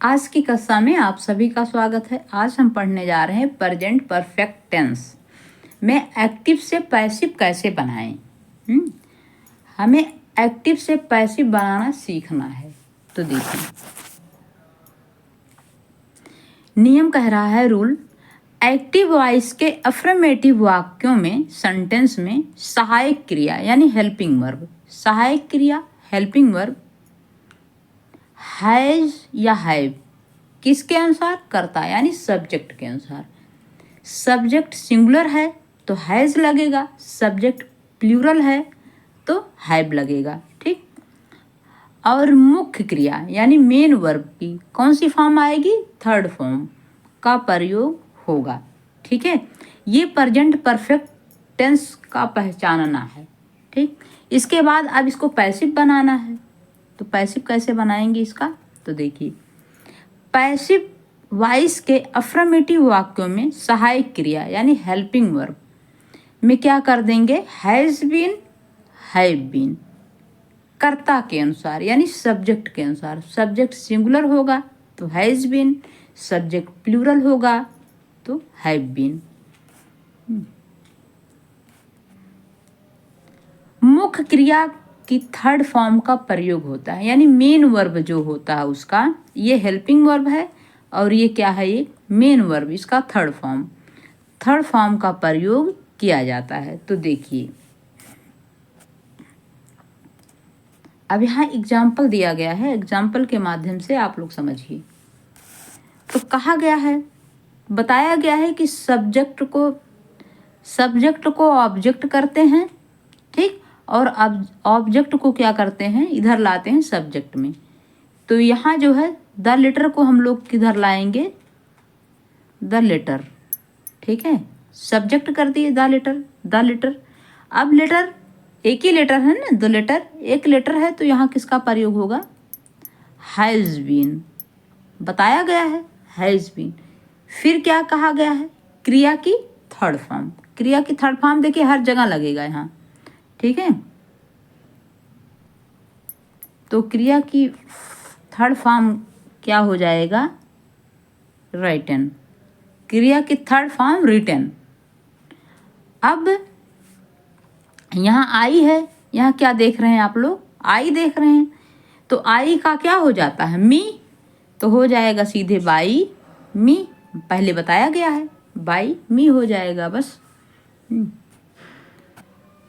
आज की कक्षा में आप सभी का स्वागत है। आज हम पढ़ने जा रहे हैं प्रेजेंट परफेक्ट टेंस में एक्टिव से पैसिव कैसे बनाएं। हमें एक्टिव से पैसिव बनाना सीखना है। तो देखिए, नियम कह रहा है रूल, एक्टिव वॉइस के अफर्मेटिव वाक्यों में सेंटेंस में सहायक क्रिया यानी हेल्पिंग वर्ब, सहायक क्रिया हेल्पिंग वर्ब हैज या हैव किसके अनुसार करता है यानी सब्जेक्ट के अनुसार। सब्जेक्ट सिंगुलर है तो हैज लगेगा, सब्जेक्ट प्लूरल है तो हैव लगेगा। ठीक। और मुख्य क्रिया यानी मेन वर्ब की कौन सी फॉर्म आएगी? थर्ड फॉर्म का प्रयोग होगा। ठीक है, ये प्रेजेंट परफेक्ट टेंस का पहचानना है। ठीक, इसके बाद अब इसको पैसिव बनाना है। तो पैसिव कैसे बनाएंगे इसका? तो देखिए, पैसिव वॉइस के अफर्मेटिव वाक्यों में सहायक क्रिया यानी हेल्पिंग वर्ब में क्या कर देंगे? हैज बीन, हैव बीन कर्ता के अनुसार यानी सब्जेक्ट के अनुसार। सब्जेक्ट सिंगुलर होगा तो हैज बीन, सब्जेक्ट प्लूरल होगा तो हैव बीन। मुख्य क्रिया की थर्ड फॉर्म का प्रयोग होता है यानी मेन वर्ब जो होता है उसका, ये हेल्पिंग वर्ब है और ये क्या है? ये मेन वर्ब, इसका थर्ड फॉर्म का प्रयोग किया जाता है। तो देखिए, अब यहाँ एग्जाम्पल दिया गया है, एग्जाम्पल के माध्यम से आप लोग समझिए। तो कहा गया है, बताया गया है कि सब्जेक्ट को ऑब्जेक्ट करते हैं। ठीक, और ऑब्जेक्ट को क्या करते हैं? इधर लाते हैं सब्जेक्ट में। तो यहाँ जो है द लेटर को हम लोग किधर लाएंगे? The letter. ठीक है, सब्जेक्ट कर दिए द लेटर। अब लेटर एक ही लेटर है ना, द लेटर एक लेटर है तो यहाँ किसका प्रयोग होगा? Has been. बताया गया है हैज बीन। फिर क्या कहा गया है? क्रिया की थर्ड फॉर्म। क्रिया की थर्ड फॉर्म देखिए हर जगह लगेगा यहाँ। ठीक है, तो क्रिया की थर्ड फॉर्म क्या हो जाएगा? रिटन। क्रिया की थर्ड फॉर्म रिटन। अब यहाँ आई है, यहाँ क्या देख रहे हैं आप लोग? आई देख रहे हैं। तो आई का क्या हो जाता है? मी, तो हो जाएगा सीधे बाई मी। पहले बताया गया है बाई मी हो जाएगा बस।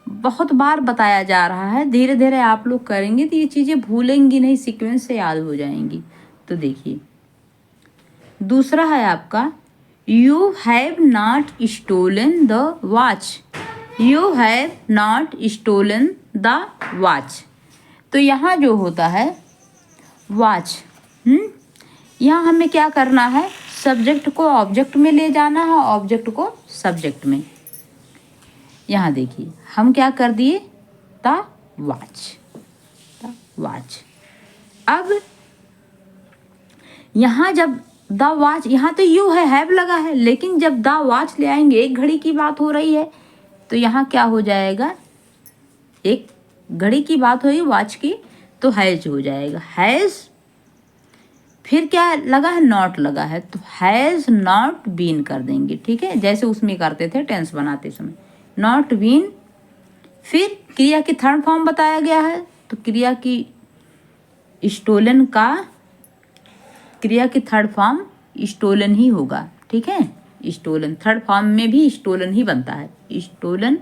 बहुत बार बताया जा रहा है, धीरे धीरे आप लोग करेंगे तो ये चीज़ें भूलेंगी नहीं, सीक्वेंस से याद हो जाएंगी। तो देखिए, दूसरा है आपका you have not stolen the watch. You have not stolen the watch. तो यहाँ जो होता है वॉच, यहाँ हमें क्या करना है? सब्जेक्ट को ऑब्जेक्ट में ले जाना है, ऑब्जेक्ट को सब्जेक्ट में। यहाँ देखिए हम क्या कर दिए? The watch. अब यहाँ जब द वॉच, यहाँ तो यू है, हैव लगा है, लेकिन जब द वॉच ले आएंगे, एक घड़ी की बात हो रही है तो यहाँ क्या हो जाएगा? एक घड़ी की बात हुई वॉच की तो हैज हो जाएगा। हैज, फिर क्या लगा है? नॉट लगा है तो हैज नॉट बीन कर देंगे। ठीक है, जैसे उसमें करते थे टेंस बनाते समय, नॉट बीन। फिर क्रिया की थर्ड फॉर्म बताया गया है तो क्रिया की थर्ड फॉर्म स्टोलन ही होगा। ठीक है, स्टोलन थर्ड फॉर्म में भी स्टोलन ही बनता है, स्टोलन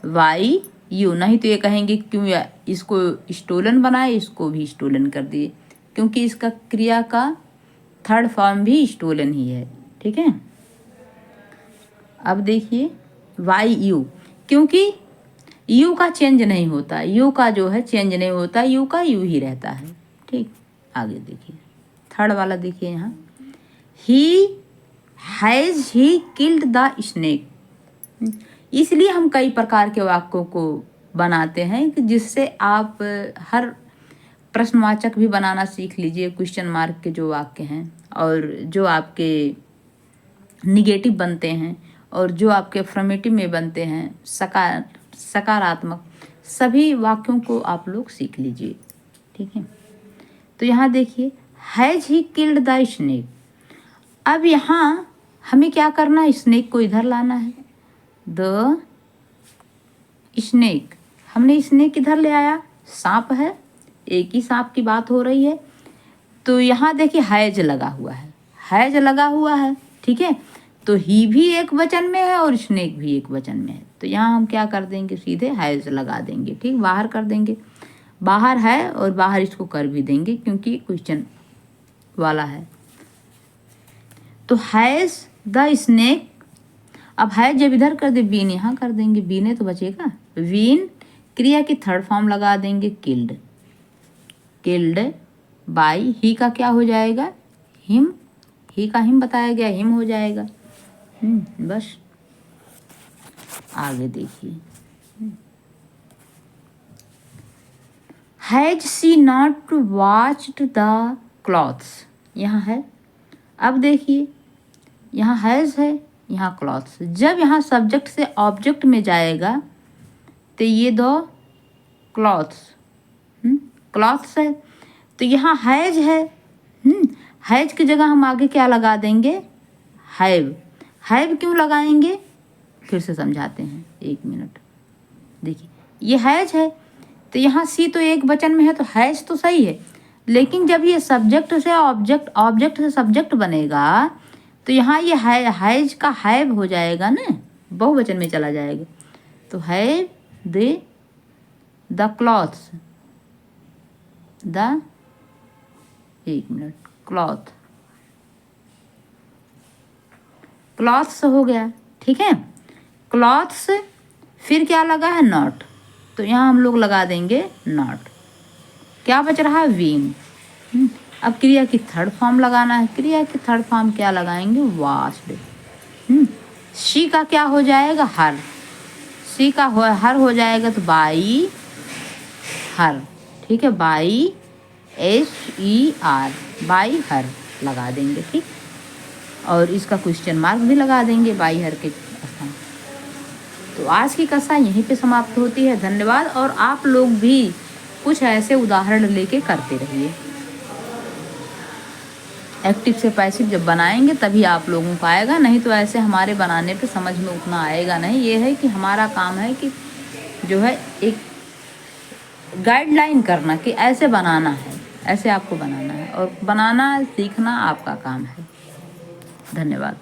वाई यू। नहीं तो ये कहेंगे क्यों इसको स्टोलन बनाए, इसको भी स्टोलन कर दिए, क्योंकि इसका क्रिया का थर्ड फॉर्म भी स्टोलन ही है। ठीक है, अब देखिए वाई यू, क्योंकि यू का चेंज नहीं होता, यू का जो है चेंज नहीं होता, यू का यू ही रहता है। ठीक, आगे देखिए थर्ड वाला देखिए यहाँ, he has he killed the snake. इसलिए हम कई प्रकार के वाक्यों को बनाते हैं कि जिससे आप हर प्रश्नवाचक भी बनाना सीख लीजिए, क्वेश्चन मार्क के जो वाक्य हैं और जो आपके निगेटिव बनते हैं और जो आपके अफर्मेटिव में बनते हैं, सकारात्मक, सभी वाक्यों को आप लोग सीख लीजिए। ठीक है, तो यहाँ देखिए has he killed the snake. अब यहाँ हमें क्या करना है, स्नेक को इधर लाना है। द स्नेक, हमने स्नेक किधर ले आया, सांप है, एक ही सांप की बात हो रही है। तो यहाँ देखिए हैज लगा हुआ है, हैज लगा हुआ है, ठीक है। तो ही भी एक वचन में है और स्नेक भी एक वचन में है। तो यहाँ हम क्या कर देंगे, सीधे हैज लगा देंगे, ठीक, बाहर कर देंगे। बाहर है और बाहर इसको कर भी देंगे क्योंकि क्वेश्चन वाला है। तो हैज द स्नेक, अब हैज जब इधर कर दे, बीन यहाँ कर देंगे, बीने तो बचेगा। बीन क्रिया की थर्ड फॉर्म लगा देंगे, किल्ड। किल्ड बाई, ही का क्या हो जाएगा, हिम, ही का हिम बताया गया, हिम हो जाएगा। बस आगे देखिए, has she not watched the clothes, यहाँ है। अब देखिए यहाँ हैज है, यहाँ क्लॉथ्स। जब यहाँ सब्जेक्ट से ऑब्जेक्ट में जाएगा तो ये दो क्लॉथ्स, क्लॉथ्स है। तो यहाँ हैज है, हैज की जगह हम आगे क्या लगा देंगे, हैव। हैव क्यों लगाएंगे, फिर से समझाते हैं, एक मिनट। देखिए ये हैज है, तो यहाँ सी तो एक वचन में है, तो हैज तो सही है। लेकिन जब ये सब्जेक्ट से ऑब्जेक्ट, ऑब्जेक्ट से सब्जेक्ट बनेगा, तो यहाँ ये हैज का हैव हो जाएगा ना, बहुवचन में चला जाएगा। तो have they the clothes, the, एक मिनट, क्लॉथ, क्लॉथ्स हो गया, ठीक है। क्लॉथ्स, फिर क्या लगा है, नॉट। तो यहाँ हम लोग लगा देंगे नॉट। क्या बच रहा है, वीन। अब क्रिया की थर्ड फॉर्म लगाना है। क्रिया की थर्ड फॉर्म क्या लगाएंगे, वाश्ड। शी का क्या हो जाएगा, हर। शी का हर हो जाएगा, तो बाई हर, ठीक है, बाई HER, बाई हर लगा देंगे, ठीक। और इसका क्वेश्चन मार्क भी लगा देंगे बाई हर के स्थान। तो आज की कक्षा यहीं पे समाप्त होती है। धन्यवाद। और आप लोग भी कुछ ऐसे उदाहरण लेके करते रहिए। एक्टिव से पैसिव जब बनाएंगे तभी आप लोगों को आएगा, नहीं तो ऐसे हमारे बनाने पे समझ में उतना आएगा नहीं। ये है कि हमारा काम है कि जो है एक गाइडलाइन करना कि ऐसे बनाना है, ऐसे आपको बनाना है, और बनाना सीखना आपका काम है। धन्यवाद।